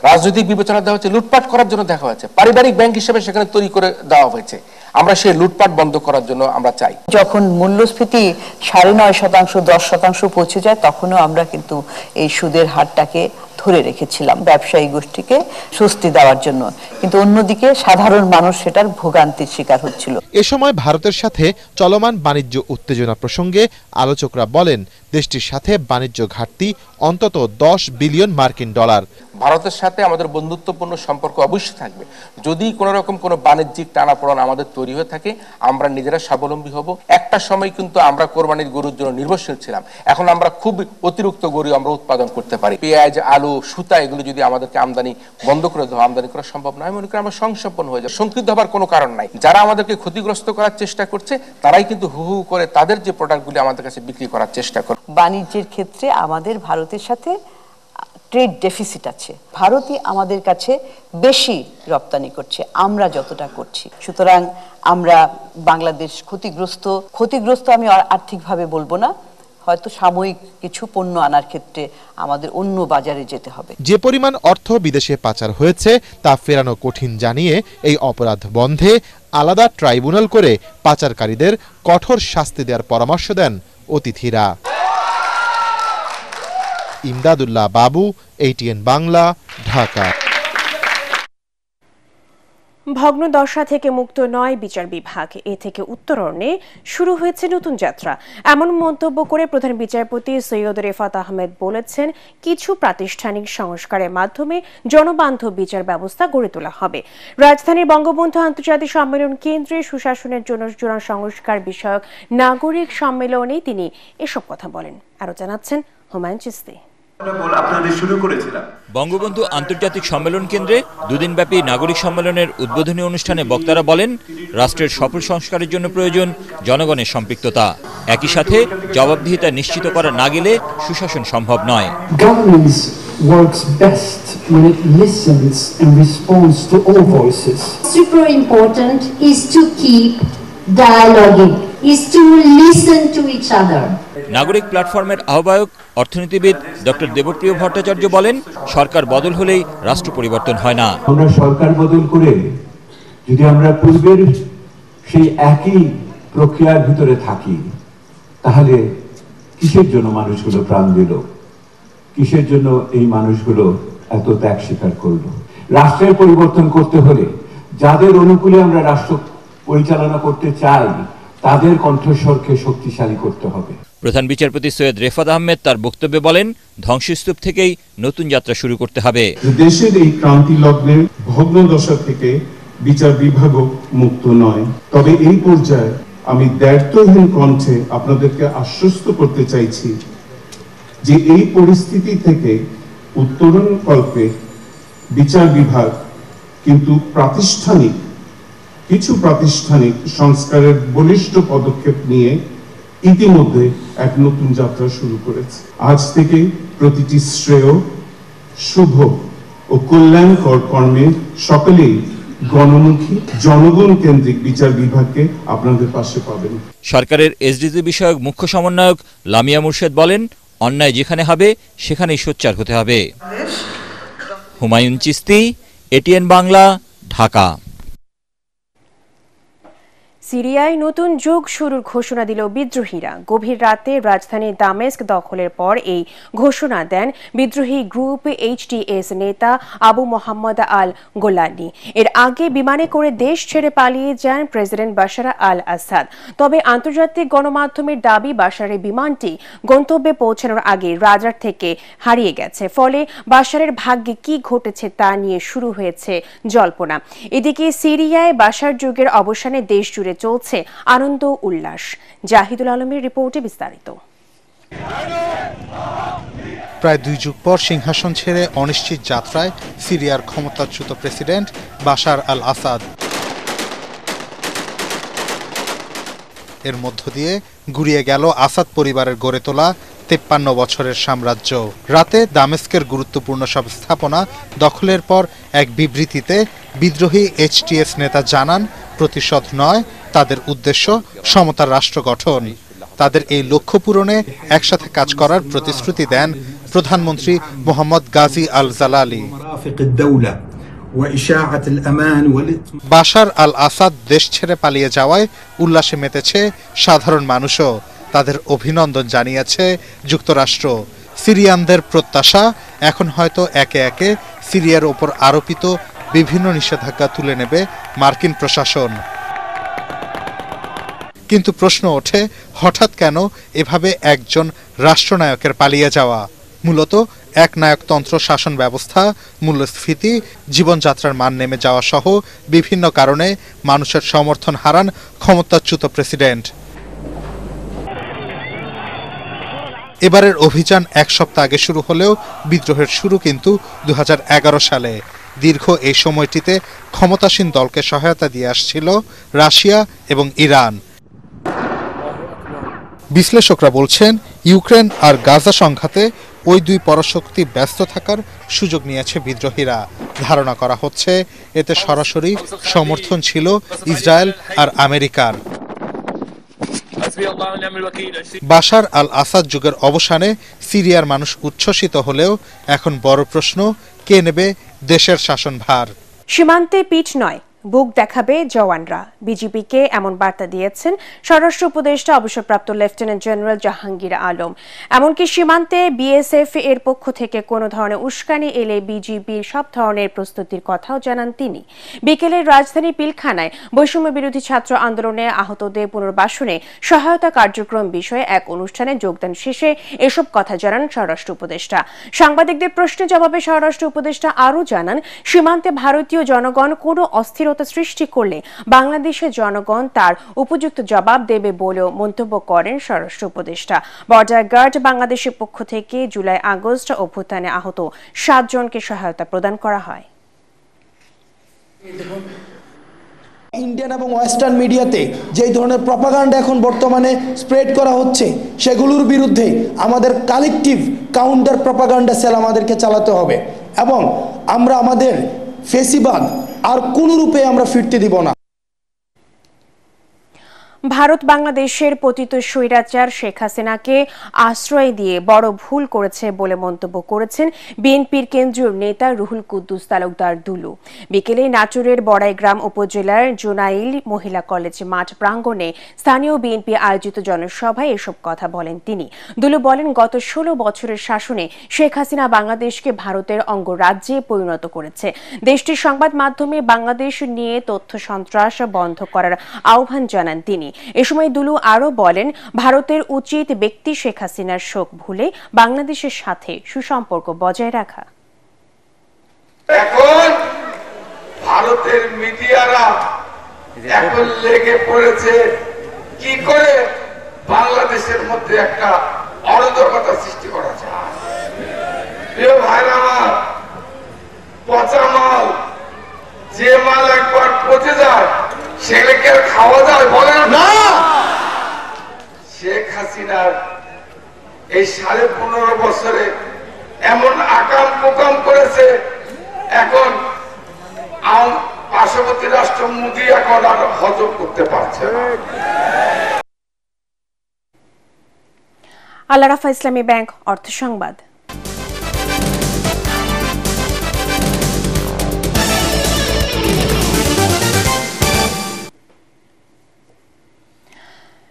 রাজনৈতিক বিবেচনা দেওয়া হচ্ছে, লুটপাট করার জন্য দেখা হয়েছে, পারিবারিক ব্যাংক হিসেবে সেখানে তৈরি করে দেওয়া হয়েছে। আমরা সেই লুটপাট বন্ধ করার জন্য আমরা চাই। যখন মূল্যস্ফীতি 9.5%, 10% পৌঁছে যায়, তখনও আমরা কিন্তু এই সুদের হারটাকে ধরে রেখেছিলাম ব্যবসায়ী গোষ্ঠীকে স্বস্তি দেওয়ার জন্য, কিন্তু অন্যদিকে সাধারণ মানুষ সেটার ভোগান্তির শিকার হচ্ছিল। এ সময় ভারতের সাথে চলমান বাণিজ্য উত্তেজনা প্রসঙ্গে আলোচকরা বলেন, দেশটির সাথে বাণিজ্য ঘাটতি অন্তত 10 বিলিয়ন মার্কিন ডলার। ভারতের সাথে আমাদের বন্ধুত্বপূর্ণ সম্পর্ক অবশ্যই থাকবে। যদি কোনো রকম কোনো বাণিজ্যিক টানাপোড়েন আমাদের তৈরি হয়ে থাকে, আমরা নিজেরা স্বাবলম্বী হব। একটা সময় কিন্তু আমরা কোরবানির গরুর জন্য নির্ভরশীল ছিলাম, এখন আমরা খুব অতিরিক্ত গরু আমরা উৎপাদন করতে পারি। পেঁয়াজ, আলু, সুতা এগুলো যদি আমাদেরকে আমদানি বন্ধ করে দেওয়া, আমদানি করা সম্ভব নয়, মনে করি আমরা সংসম্পন্ন হয়ে যায়। সংকৃত হবার কোনো কারণ নাই। যারা আমাদেরকে ক্ষতিগ্রস্ত করার চেষ্টা করছে, তারাই কিন্তু হু হু করে তাদের যে প্রোডাক্টগুলি আমাদের কাছে বিক্রি করার চেষ্টা করে। বাণিজ্যের ক্ষেত্রে আমাদের ভারতের সাথে ট্রেড ডেফিসিট আছে। ভারতই আমাদের কাছে বেশি রপ্তানি করছে আমরা যতটা করছি। সুতরাং আমরা বাংলাদেশ ক্ষতিগ্রস্ত আমি আর্থিকভাবে বলবো না, হয়তো সাময়িক কিছু পণ্য আনার ক্ষেত্রে আমাদের অন্য বাজারে যেতে হবে। যে পরিমাণ অর্থ বিদেশে পাচার হয়েছে তা ফেরানো কঠিন জানিয়ে এই অপরাধ বন্ধে আলাদা ট্রাইব্যুনাল করে পাচারকারীদের কঠোর শাস্তি দেওয়ার পরামর্শ দেন অতিথিরা। ইমদাদুল্লাহ বাবু, ATN বাংলা, ঢাকা। ভগ্নদশা থেকে মুক্ত নয় বিচার বিভাগ, এ থেকে উত্তরণে শুরু হয়েছে নতুন যাত্রা। এমন মন্তব্য করে প্রধান বিচারপতি সৈয়দ রেফাত আহমেদ বলেছেন, কিছু প্রাতিষ্ঠানিক সংস্কারের মাধ্যমে জনবান্ধব বিচার ব্যবস্থা গড়ে তোলা হবে। রাজধানীর বঙ্গবন্ধু আন্তর্জাতিক সম্মেলন কেন্দ্রে সুশাসনের জন্য সংস্কার বিষয়ক নাগরিক সম্মেলনে তিনি এসব কথা বলেন। আরো জানাচ্ছেন হুমায়ুন চিস্তি। বঙ্গবন্ধু আন্তর্জাতিক সম্মেলন কেন্দ্রে দুদিনব্যাপী নাগরিক সম্মেলনের উদ্বোধনী অনুষ্ঠানে বক্তারা বলেন, রাষ্ট্রের সফল সংস্কারের জন্য প্রয়োজন জনগণের সম্পৃক্ততা। একই সাথে জবাবদিহিতা নিশ্চিত করা না গেলে সুশাসন সম্ভব নয়। Works best when it listens and responds to all voices. Super important is to keep dialoguing, is to listen to each other. নাগরিক প্ল্যাটফর্মের আহ্বায়ক অর্থনীতিবিদ ডক্টর দেবপ্রিয় ভট্টাচার্য বলেন, সরকার বদল হলেই রাষ্ট্র পরিবর্তন হয় না। আমরা সরকার বদল করে যদি আমরা পূর্বের সেই একই প্রক্রিয়ার ভিতরে থাকি, তাহলে কিসের জন্য মানুষগুলো প্রাণ দিল, কিসের জন্য এই মানুষগুলো এত ত্যাগ স্বীকার করলো? রাষ্ট্রের পরিবর্তন করতে হলে যাদের অনুকূলে আমরা রাষ্ট্র পরিচালনা করতে চাই, তাদের কণ্ঠস্বরকে শক্তিশালী করতে হবে। প্রধান বিচারপতি সৈয়দ রেফাত আহমেদ তার বক্তব্যে বলেন, ধ্বংসস্তূপ থেকেই নতুন যাত্রা শুরু করতে হবে। দেশের এই ক্রান্তি লগ্নে ভগ্নদশা থেকে বিচার বিভাগও মুক্ত নয়। তবে এই পর্যায়ে আমি দায়িত্বহীন কণ্ঠে আপনাদেরকে আশ্বস্ত করতে চাইছি যে এই পরিস্থিতি থেকে উত্তরণ কল্পে বিচার বিভাগ কিন্তু কিছু প্রাতিষ্ঠানিক সংস্কারের বলিষ্ঠ পদক্ষেপ নিয়ে ইতিমধ্যে এক নতুন যাত্রা শুরু করেছে। আজ থেকে প্রতিটি শ্রেয়, শুভ ও কল্যাণকর কর্মে সকলেই গণমুখী, জনগণ কেন্দ্রিক বিচার বিভাগকে আপনাদের পাশে পাবেন। সরকারের এসডিজি বিষয়ক মুখ্য সমন্বয়ক লামিয়া মুর্শেদ বলেন, অন্যায় যেখানে হবে সেখানেই সোচ্চার হতে হবে। হুমায়ুন চিস্তি, ATN বাংলা, ঢাকা। সিরিয়ায় নতুন যুগ শুরুর ঘোষণা দিল বিদ্রোহীরা। গভীর রাতে রাজধানী দামেস্ক দখলের পর এই ঘোষণা দেন বিদ্রোহী গ্রুপ HTS নেতা আবু মোহাম্মদ আল গোলানি। এর আগে বিমানে করে দেশ ছেড়ে পালিয়ে যান প্রেসিডেন্ট বাশার আল আসাদ। তবে আন্তর্জাতিক গণমাধ্যমের দাবি, বাশারের বিমানটি গন্তব্যে পৌঁছানোর আগে রাডার থেকে হারিয়ে গেছে। ফলে বাশারের ভাগ্যে কি ঘটেছে তা নিয়ে শুরু হয়েছে জল্পনা। এদিকে সিরিয়ায় বাশার যুগের অবসানে দেশ জুড়ে চলছে আনন্দ উল্লাস। জাহিদুল আলমের রিপোর্টে বিস্তারিত। প্রায় 2 যুগ পর সিংহাসন ছেড়ে অনিশ্চিত যাত্রায় সিরিয়ার ক্ষমতাচ্যুত প্রেসিডেন্ট বাশার আল আসাদ। এর মধ্য দিয়ে গুড়িয়ে গেল আসাদ পরিবারের গড়ে তোলা 53 বছরের সাম্রাজ্য। রাতে দামেস্কের গুরুত্বপূর্ণ সব স্থাপনা দখলের পর এক বিবৃতিতে বিদ্রোহী HTS নেতা জানান, প্রতিশোধ নয়, তাদের উদ্দেশ্য সমতার রাষ্ট্র গঠন। তাদের এই লক্ষ্য পূরণে একসাথে কাজ করার প্রতিশ্রুতি দেন প্রধানমন্ত্রী মোহাম্মদ গাজী আল জালালি। বাশার আল আসাদ দেশ ছেড়ে পালিয়ে যাওয়ায় উল্লাসে মেতেছে সাধারণ মানুষও। তাদের অভিনন্দন জানিয়েছে যুক্তরাষ্ট্র। সিরিয়ানদের প্রত্যাশা, এখন হয়তো একে একে সিরিয়ার ওপর আরোপিত বিভিন্ন নিষেধাজ্ঞা তুলে নেবে মার্কিন প্রশাসন। কিন্তু প্রশ্ন ওঠে, হঠাৎ কেন এভাবে একজন রাষ্ট্রনায়কের পালিয়ে যাওয়া? মূলত একনায়কতন্ত্র শাসন ব্যবস্থা, মূল্যস্ফীতি, জীবনযাত্রার মান নেমে যাওয়া সহ বিভিন্ন কারণে মানুষের সমর্থন হারান ক্ষমতাচ্যুত প্রেসিডেন্ট। এবারের অভিযান এক সপ্তাহ আগে শুরু হলেও বিদ্রোহের শুরু কিন্তু 2011 সালে। দীর্ঘ এই সময়টিতে ক্ষমতাসীন দলকে সহায়তা দিয়ে আসছিল রাশিয়া এবং ইরান। বিশ্লেষকরা বলছেন, ইউক্রেন আর গাজা সংঘাতে ওই দুই পরাশক্তি ব্যস্ত থাকার সুযোগ নিয়েছে বিদ্রোহীরা। ধারণা করা হচ্ছে এতে সরাসরি সমর্থন ছিল ইসরায়েল আর আমেরিকার। বাশার আল আসাদ যুগের অবসানে সিরিয়ার মানুষ উচ্ছ্বসিত হলেও এখন বড় প্রশ্ন, কে নেবে দেশের শাসনভার? সীমান্তে পিঠ নয়, বুক দেখাবে জওয়ানরা। বিজিবিকে এমন বার্তা দিয়েছেন স্বরাষ্ট্র উপদেষ্টা অবসরপ্রাপ্ত লেফটেন্যান্ট জেনারেল জাহাঙ্গীর আলম। এমনকি সীমান্তে বিএসএফ এর পক্ষ থেকে কোনো ধরনের উস্কানি এলে বিজিবির সব ধরনের প্রস্তুতির কথাও জানান তিনি। বিকেলে রাজধানী পিলখানায় বৈষম্য বিরোধী ছাত্র আন্দোলনে আহতদের পুনর্বাসনে সহায়তা কার্যক্রম বিষয়ে এক অনুষ্ঠানে যোগদান শেষে এসব কথা জানান স্বরাষ্ট্র উপদেষ্টা। সাংবাদিকদের প্রশ্নের জবাবে স্বরাষ্ট্র উপদেষ্টা আরও জানান, সীমান্তে ভারতীয় জনগণ কোনো অস্থিরতা সৃষ্টি করলে বাংলাদেশের জনগণ তার উপযুক্ত জবাব দেবে বলেও মন্তব্য করেন স্বরাষ্ট্র উপদেষ্টা। বর্ডার গার্ড বাংলাদেশের পক্ষ থেকে জুলাই আগস্ট অভ্যুত্থানে আহত 7 জনকে সহায়তা প্রদান করা হয়। ইন্ডিয়ান এবং ওয়েস্টার্ন মিডিয়াতে যেই ধরনের প্রপাগান্ডা এখন বর্তমানে স্প্রেড করা হচ্ছে, সেগুলোর বিরুদ্ধে আমাদের কালেকটিভ কাউন্টার প্রপাগান্ডা সেল আমাদেরকে চালাতে হবে এবং আমরা আমাদের ফেসিবাদ আর কোনো রূপে আমরা ফিরতে দিব না। ভারত বাংলাদেশের পতিত স্বৈরাচার শেখ হাসিনাকে আশ্রয় দিয়ে বড় ভুল করেছে বলে মন্তব্য করেছেন বিএনপির কেন্দ্রীয় নেতা রুহুল কুদ্দুস তালুকদার দুলু। বিকেলে নাটোরের বড়াইগ্রাম উপজেলার জোনাইল মহিলা কলেজ মাঠ প্রাঙ্গণে স্থানীয় বিএনপি আয়োজিত জনসভায় এসব কথা বলেন তিনি। দুলু বলেন, গত 16 বছরের শাসনে শেখ হাসিনা বাংলাদেশকে ভারতের অঙ্গরাজ্যে পরিণত করেছে। দেশটির সংবাদ মাধ্যমে বাংলাদেশ নিয়ে তথ্য সন্ত্রাস বন্ধ করার আহ্বান জানান তিনি। এ সময় দুলু আরও বলেন, ভারতের উচিত ব্যক্তি শেখ হাসিনার শোক ভুলে বাংলাদেশের সাথে সুসম্পর্ক বজায় রাখা। এখন ভারতের মিডিয়ারা এখন লেগে পড়েছে কি করে বাংলাদেশের মধ্যে একটা অরাজকতা সৃষ্টি করা যায়। প্রিয় ভাইরা আমার, পচা মাল, যে মাল একবার পচে যায় সেগুলোকে আর খাওয়া যায়? বলে না। শেখ হাসিনার এই 15.5 বছরে এমন আকাম কুকাম করেছে, এখন পার্শ্ববর্তী রাষ্ট্র মোদী এখন আর হজম করতে পারছে না। আল রাফা ইসলামী ব্যাংক অর্থ সংবাদ।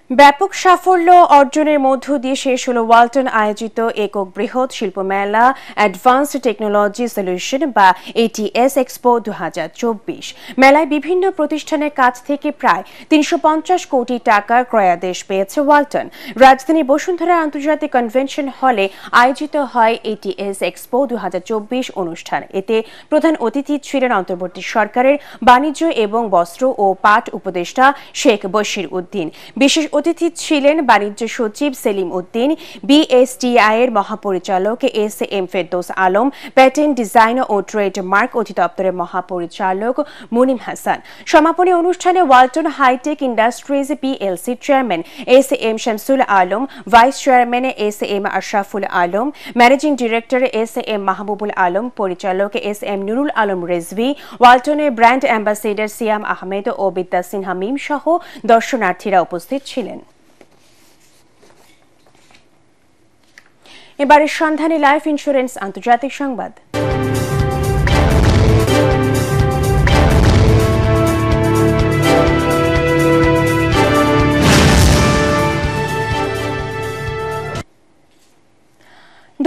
ব্যাপক সাফল্য অর্জনের মধ্য দিয়ে শেষ হল ওয়ালটন আয়োজিত একক বৃহৎ শিল্প মেলা অ্যাডভান্সড টেকনোলজি সলিউশন বা এটিএস এক্সপো 2024। মেলায় বিভিন্ন প্রতিষ্ঠানের কাছ থেকে প্রায় 350 কোটি টাকার ক্রয়াদেশ পেয়েছে ওয়ালটন। রাজধানী বসুন্ধরা আন্তর্জাতিক কনভেনশন হলে আয়োজিত হয় এটিএস এক্সপো 2024 অনুষ্ঠান। এতে প্রধান অতিথি ছিলেন অন্তর্বর্তী সরকারের বাণিজ্য এবং বস্ত্র ও পাট উপদেষ্টা শেখ বশির উদ্দিন। বিশেষ অতিথি অতিথি ছিলেন বাণিজ্য সচিব সেলিম উদ্দিন, বিএসটিআই এর মহাপরিচালক S M. Ferdous Alam, patent design ও ট্রেডমার্ক অধিদপ্তরের মহাপরিচালক মুনিম হাসান। সমাপনী অনুষ্ঠানে Walton hi tech industries PLC chairman S M. Shamsul Alam, vice chairman S M. Ashraful Alam, managing director S M. Mahbubul Alam, পরিচালক এস.এম. নুরুল আলম রেজভি, ওয়ালটনের ব্র্যান্ড অ্যাম্বাসেডর সিয়াম আহমেদ ও বিদ্যা সিনহা মিম সহ দর্শনার্থীরা উপস্থিত ছিলেন। এবারের সন্ধানে লাইফ ইন্স্যুরেন্স আন্তর্জাতিক সংবাদ।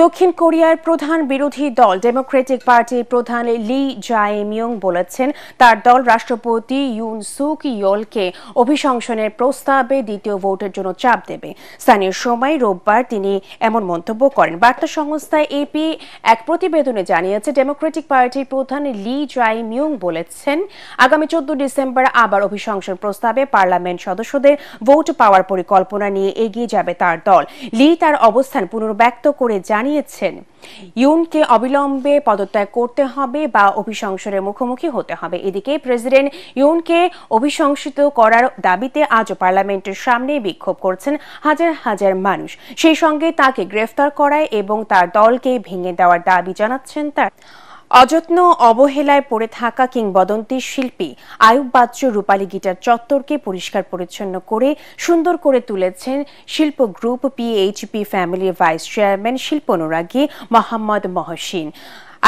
দক্ষিণ কোরিয়ার প্রধান বিরোধী দল ডেমোক্রেটিক পার্টির প্রধান লি জাএ-মিয়ং বলেছেন তার দল রাষ্ট্রপতি ইউন সুক ইয়োলকে অভিশংসনের প্রস্তাবে দ্বিতীয় ভোটের জন্য চাপ দেবে। স্থানীয় সময় রোববার তিনি এমন মন্তব্য করেন। বার্তা সংস্থা এপি এক প্রতিবেদনে জানিয়েছে ডেমোক্রেটিক পার্টির প্রধান লি জাএ-মিয়ং বলেছেন আগামী 14 ডিসেম্বর আবার অভিশংসন প্রস্তাবে পার্লামেন্ট সদস্যদের ভোট পাওয়ার পরিকল্পনা নিয়ে এগিয়ে যাবে তার দল। লি তার অবস্থান পুনর্ব্যক্ত করে জানিয়েছেন ইউনকে অবিলম্বে পদত্যাগ করতে হবে বা অভিশংসনের মুখোমুখি হতে হবে। এদিকে প্রেসিডেন্ট ইউনকে অভিশংসিত করার দাবিতে আজও পার্লামেন্টের সামনে বিক্ষোভ করছেন হাজার হাজার মানুষ। সেই সঙ্গে তাকে গ্রেফতার করায় এবং তার দলকে ভেঙে দেওয়ার দাবি জানাচ্ছেন তার অযত্ন অবহেলায় পড়ে থাকা কিংবদন্তি শিল্পী আয়ুব বাচ্চু রূপালী গিটার চত্বরকে পরিষ্কার পরিচ্ছন্ন করে সুন্দর করে তুলেছেন শিল্প গ্রুপ পিএইচপি ফ্যামিলির ভাইস চেয়ারম্যান শিল্পানুরাগী মোহাম্মদ মহসিন।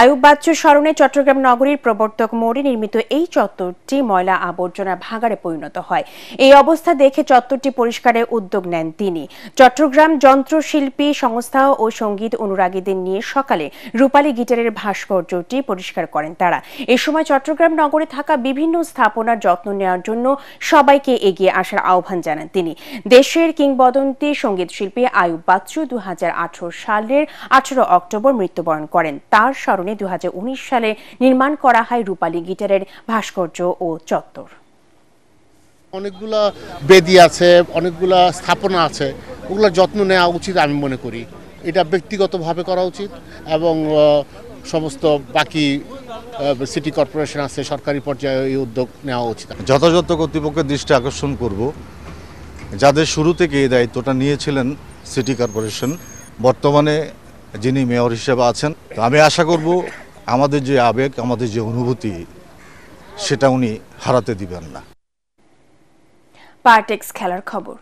আয়ুব বাচ্চুর স্মরণে চট্টগ্রাম নগরীর প্রবর্তক মোড়ে নির্মিত এই চত্বরটি ময়লা আবর্জনার ভাগাড়ে পরিণত হয়। এই অবস্থা দেখে চত্বরটি পরিষ্কারের উদ্যোগ নেন তিনি। চট্টগ্রাম যন্ত্রশিল্পী সংস্থা ও সঙ্গীত অনুরাগীদের নিয়ে সকালে রূপালী গিটারের ভাস্কর্যটি পরিষ্কার করেন তারা। এ সময় চট্টগ্রাম নগরে থাকা বিভিন্ন স্থাপনার যত্ন নেওয়ার জন্য সবাইকে এগিয়ে আসার আহ্বান জানান তিনি। দেশের কিংবদন্তি সঙ্গীত শিল্পী আয়ুব বাচ্চু 2018 সালের 18 অক্টোবর মৃত্যুবরণ করেন। তার স্মরণে 2019 সালে নির্মাণ করা হয় রূপালী গিটারের ভাস্কর্য ও চত্বর। অনেকগুলা বেদি আছে, অনেকগুলা স্থাপনা আছে, ওগুলোর যত্ন নেওয়া উচিত আমি মনে করি। এটা ব্যক্তিগতভাবে করা উচিত এবং সমস্ত বাকি সিটি কর্পোরেশন আছে, সরকারি পর্যায়ে এই উদ্যোগ নেওয়া উচিত। যথাযথ কর্তৃপক্ষের দৃষ্টি আকর্ষণ করব, যাদের শুরু থেকে এই দায়িত্বটা নিয়েছিলেন সিটি কর্পোরেশন, বর্তমানে যিনি মেয়র হিসেবে আছেন। আমি আশা করব আমাদের যে আবেগ, আমাদের যে অনুভূতি, সেটা উনি হারাতে দিবেন না। পার্টেক্স খেলার খবর।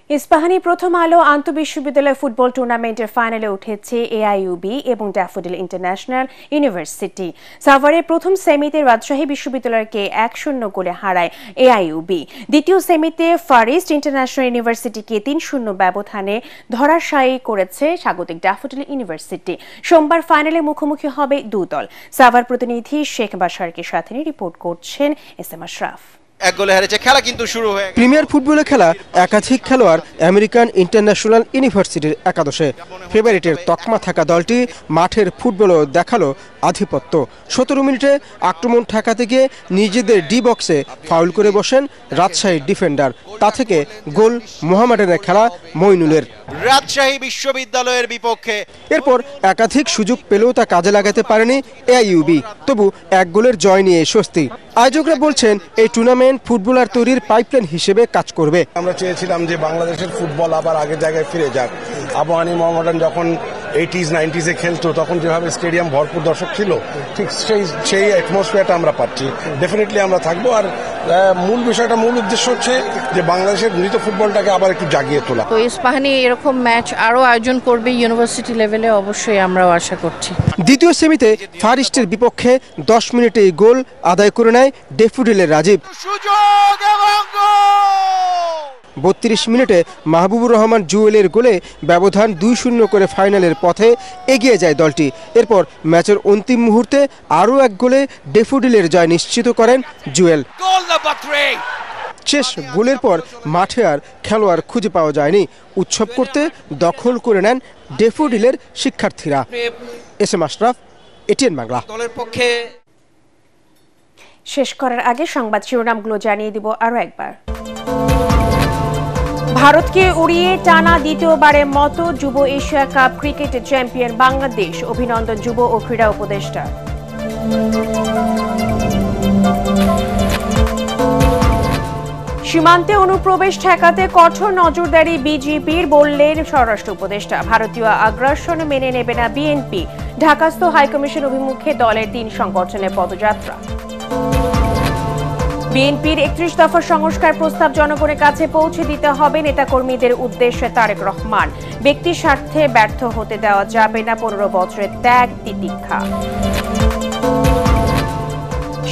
ইস্পাহানি প্রথম আলো আন্তঃবিশ্ববিদ্যালয় ফুটবল টুর্নামেন্টের ফাইনালে উঠেছে এআইইউবি এবং ড্যাফোডিল ইন্টারন্যাশনাল ইউনিভার্সিটি। সাভারের প্রথম সেমিতে রাজশাহী বিশ্ববিদ্যালয়কে 1-0 গোলে হারায় এআইইউবি। দ্বিতীয় সেমিতে ফার ইস্ট ইন্টারন্যাশনাল ইউনিভার্সিটিকে 3-0 ব্যবধানে ধরাশায়ী করেছে স্বাগতিক ড্যাফোডিল ইউনিভার্সিটি। সোমবার ফাইনালে মুখোমুখি হবে দু দল। সাভার প্রতিনিধি শেখ বাশারকের সাথে রিপোর্ট করছেন এস.এম. আশরাফ। এক গোলে হেরেছে, খেলা কিন্তু শুরু হয়ে গেছে। প্রিমিয়ার ফুটবলে খেলা একাধিক খেলোয়াড় আমেরিকান ইন্টারন্যাশনাল ইউনিভার্সিটির একাদশে। ফেভারিটের তকমা থাকা দলটি মাঠের ফুটবলও দেখালো আধিপত্য। 17 মিনিটে আক্রমণ ঠেকাতে গিয়ে নিজেদের ডি বক্সে ফাউল করে বসেন রাজশাহী ডিফেন্ডার। তা থেকে গোল মোহামেডানের খেলা মইনুলের রাজশাহী বিশ্ববিদ্যালয়ের বিপক্ষে। এরপর একাধিক সুযোগ পেলেও তা কাজে লাগাতে পারেনি এআইইউবি। তবু এক গোলের জয় নিয়ে স্বস্তি। আয়োজকরা বলছেন এই টুর্নামেন্ট ফুটবলার তৈরির পাইপলাইন হিসেবে কাজ করবে। আমরা চেয়েছিলাম যে বাংলাদেশের ফুটবল আবার আগের জায়গায় ফিরে যাক। আবাহনী মোহামেডান যখন 80s 90s খেলতো তখন যেভাবে স্টেডিয়াম ভরপুর দর্শক ছিল, ঠিক সেই অ্যাটমসফিয়ারটা আমরা পাচ্ছি। ডেফিনেটলি আমরা থাকবো। আর মূল উদ্দেশ্য হচ্ছে যে বাংলাদেশের মৃত ফুটবলটাকে আবার একটু জাগিয়ে তোলা। তো ইস্পাহানি এরকম ম্যাচ আরো আয়োজন করবে ইউনিভার্সিটি লেভেলে, অবশ্যই আমরাও আশা করছি। দ্বিতীয় সেমিতে ফার ইস্টের বিপক্ষে 10 মিনিটেই গোল আদায় করে নেয় ড্যাফোডিলের রাজীব। 32 মিনিটে মাহবুবুর রহমান জুয়েলের গোলে ব্যবধান 2-0 করে ফাইনালের পথে এগিয়ে যায় দলটি। এরপর ম্যাচের অন্তিম মুহূর্তে আরও এক গোলে ড্যাফোডিলের জয় নিশ্চিত করেন জুয়েল। শেষ গোলের পর মাঠে আর খেলোয়াড় খুঁজে পাওয়া যায়নি। উৎসব করতে দখল করে নেন ডেফোডিলের শিক্ষার্থীরা। S M Ashraf, ATN Bangla. দলের পক্ষে শেষ করার আগে সংবাদ শিরোনামগুলো জানিয়ে দিব আরো একবার। ভারতকে উড়িয়ে টানা দ্বিতীয়বারের মতো যুব এশিয়া কাপ ক্রিকেটে চ্যাম্পিয়ন বাংলাদেশ, অভিনন্দন যুব ও ক্রীড়া উপদেষ্টা। সীমান্তে অনুপ্রবেশ ঠেকাতে কঠোর নজরদারি বিজেপির, বললেন স্বরাষ্ট্র উপদেষ্টা। ভারতীয় আগ্রাসন মেনে নেবে না বিএনপি, ঢাকাস্থ হাইকমিশন অভিমুখে দলের 3 সংগঠনের পদযাত্রা। বিএনপির 31 দফা সংস্কার প্রস্তাব জনগণের কাছে পৌঁছে দিতে হবে, নেতাকর্মীদের উদ্দেশ্যে তারেক রহমান। ব্যক্তি স্বার্থে ব্যর্থ হতে দেওয়া যাবে না, 15 বছরের ত্যাগ তিতিক্ষা।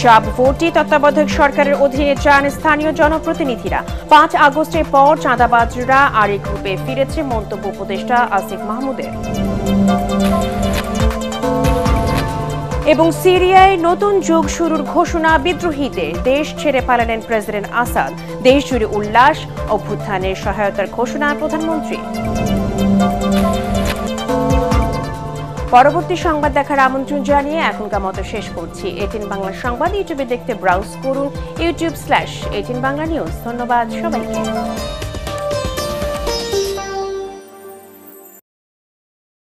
সব ভোটই তত্ত্বাবধায়ক সরকারের অধীনে চান স্থানীয় জনপ্রতিনিধিরা। 5 আগস্টের পর চাঁদাবাজরা আরেক রূপে ফিরেছে, মন্তব্য উপদেষ্টা আসিফ মাহমুদের। এবং সিরিয়ায় নতুন যুগ শুরুর ঘোষণা বিদ্রোহীদের, দেশ ছেড়ে পালালেন প্রেসিডেন্ট আসাদ। দেশ জুড়ে উল্লাস, অভ্যুত্থানের সহায়তার ঘোষণা প্রধানমন্ত্রী। পরবর্তী সংবাদ দেখার আমন্ত্রণ জানিয়ে এখনকার মতো শেষ করছি। এটিএন বাংলা সংবাদ ইউটিউবে দেখতে ব্রাউজ করুন youtube/18 বাংলা নিউজ। ধন্যবাদ সবাইকে।